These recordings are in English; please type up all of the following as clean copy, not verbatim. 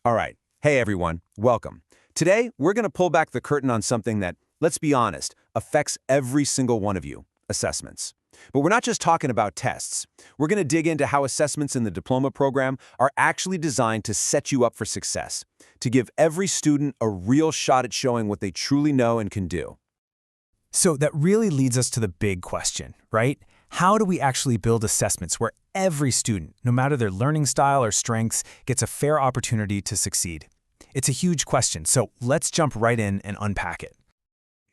All right. Hey, everyone. Welcome. Today, we're going to pull back the curtain on something that, let's be honest, affects every single one of you, assessments. But we're not just talking about tests. We're going to dig into how assessments in the diploma program are actually designed to set you up for success, to give every student a real shot at showing what they truly know and can do. So that really leads us to the big question, right? How do we actually build assessments where every student, no matter their learning style or strengths, gets a fair opportunity to succeed? It's a huge question, so let's jump right in and unpack it.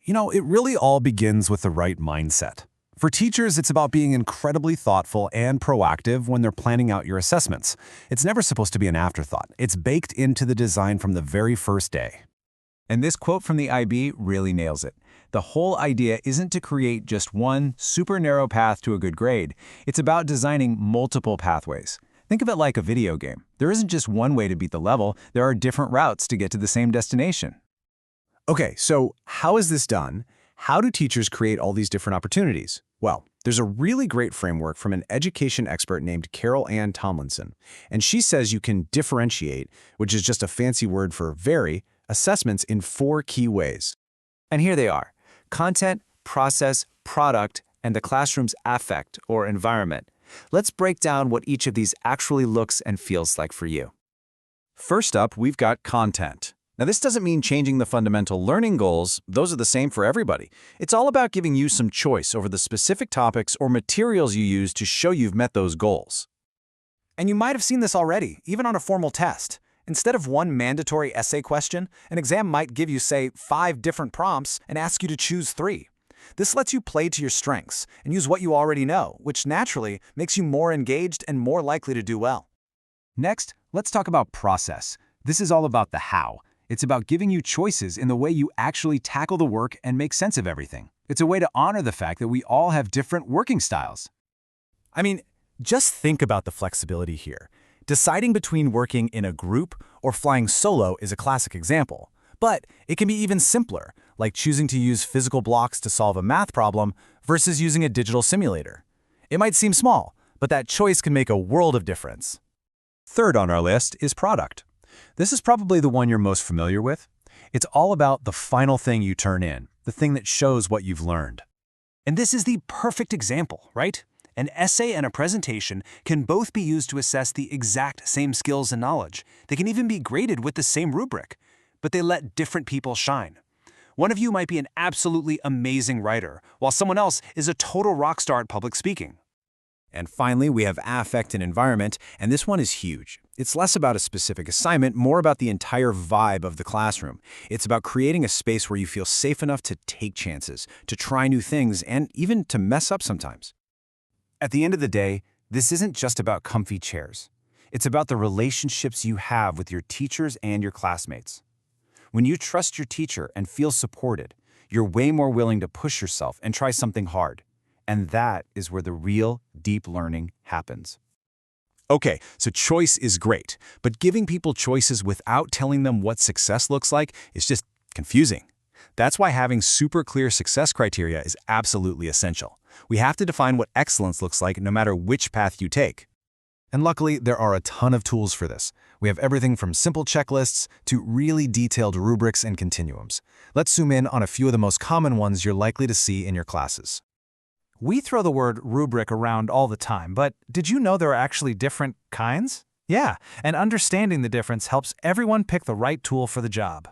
It really all begins with the right mindset. For teachers, it's about being incredibly thoughtful and proactive when they're planning out your assessments. It's never supposed to be an afterthought. It's baked into the design from the very first day. And this quote from the IB really nails it. The whole idea isn't to create just one super narrow path to a good grade. It's about designing multiple pathways. Think of it like a video game. There isn't just one way to beat the level. There are different routes to get to the same destination. Okay, so how is this done? How do teachers create all these different opportunities? Well, there's a really great framework from an education expert named Carol Ann Tomlinson. And she says you can differentiate, which is just a fancy word for vary, assessments in 4 key ways. And here they are: content, process, product, and the classroom's affect or environment. Let's break down what each of these actually looks and feels like for you. First up, we've got content. Now, this doesn't mean changing the fundamental learning goals. Those are the same for everybody. It's all about giving you some choice over the specific topics or materials you use to show you've met those goals. And you might have seen this already, even on a formal test. Instead of one mandatory essay question, an exam might give you, say, 5 different prompts and ask you to choose 3. This lets you play to your strengths and use what you already know, which naturally makes you more engaged and more likely to do well. Next, let's talk about process. This is all about the how. It's about giving you choices in the way you actually tackle the work and make sense of everything. It's a way to honor the fact that we all have different working styles. I mean, just think about the flexibility here. Deciding between working in a group or flying solo is a classic example. But it can be even simpler, like choosing to use physical blocks to solve a math problem versus using a digital simulator. It might seem small, but that choice can make a world of difference. Third on our list is product. This is probably the one you're most familiar with. It's all about the final thing you turn in, the thing that shows what you've learned. And this is the perfect example, right? An essay and a presentation can both be used to assess the exact same skills and knowledge. They can even be graded with the same rubric, but they let different people shine. One of you might be an absolutely amazing writer, while someone else is a total rock star at public speaking. And finally, we have affect and environment, and this one is huge. It's less about a specific assignment, more about the entire vibe of the classroom. It's about creating a space where you feel safe enough to take chances, to try new things, and even to mess up sometimes. At the end of the day, this isn't just about comfy chairs. It's about the relationships you have with your teachers and your classmates. When you trust your teacher and feel supported, you're way more willing to push yourself and try something hard. And that is where the real, deep learning happens. Okay, so choice is great, but giving people choices without telling them what success looks like is just confusing. That's why having super clear success criteria is absolutely essential. We have to define what excellence looks like no matter which path you take. And luckily, there are a ton of tools for this. We have everything from simple checklists to really detailed rubrics and continuums. Let's zoom in on a few of the most common ones you're likely to see in your classes. We throw the word rubric around all the time, but did you know there are actually different kinds? Yeah, and understanding the difference helps everyone pick the right tool for the job.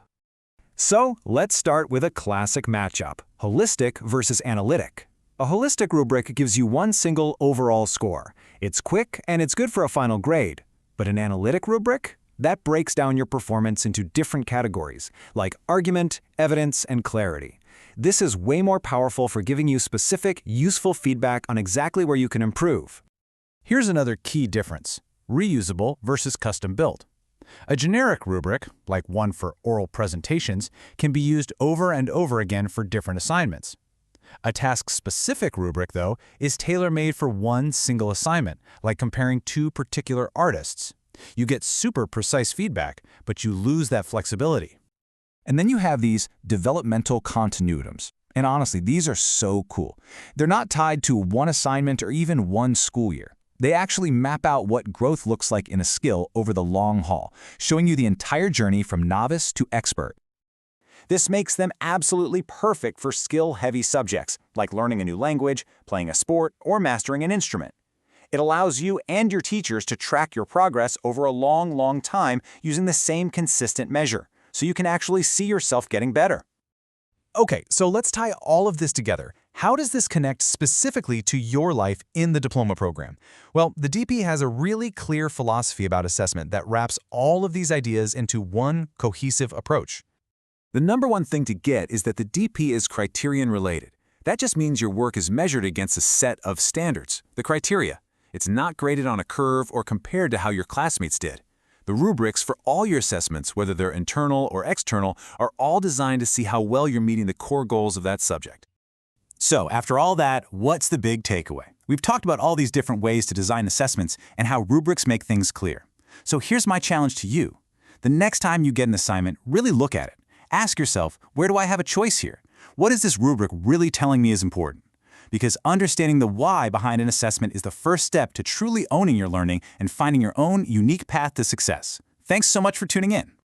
So, let's start with a classic matchup: holistic versus analytic. A holistic rubric gives you one single overall score. It's quick and it's good for a final grade. But an analytic rubric? That breaks down your performance into different categories, like argument, evidence, and clarity. This is way more powerful for giving you specific, useful feedback on exactly where you can improve. Here's another key difference: reusable versus custom-built. A generic rubric, like one for oral presentations, can be used over and over again for different assignments. A task-specific rubric, though, is tailor-made for one single assignment, like comparing 2 particular artists. You get super precise feedback, but you lose that flexibility. And then you have these developmental continuums. And honestly, these are so cool. They're not tied to one assignment or even one school year. They actually map out what growth looks like in a skill over the long haul, showing you the entire journey from novice to expert. This makes them absolutely perfect for skill-heavy subjects, like learning a new language, playing a sport, or mastering an instrument. It allows you and your teachers to track your progress over a long time using the same consistent measure, so you can actually see yourself getting better. Okay, so let's tie all of this together. How does this connect specifically to your life in the diploma program? Well, the DP has a really clear philosophy about assessment that wraps all of these ideas into one cohesive approach. The number one thing to get is that the DP is criterion related. That just means your work is measured against a set of standards, the criteria. It's not graded on a curve or compared to how your classmates did. The rubrics for all your assessments, whether they're internal or external, are all designed to see how well you're meeting the core goals of that subject. So, after all that, what's the big takeaway? We've talked about all these different ways to design assessments and how rubrics make things clear. So here's my challenge to you. The next time you get an assignment, really look at it. Ask yourself, where do I have a choice here? What is this rubric really telling me is important? Because understanding the why behind an assessment is the first step to truly owning your learning and finding your own unique path to success. Thanks so much for tuning in.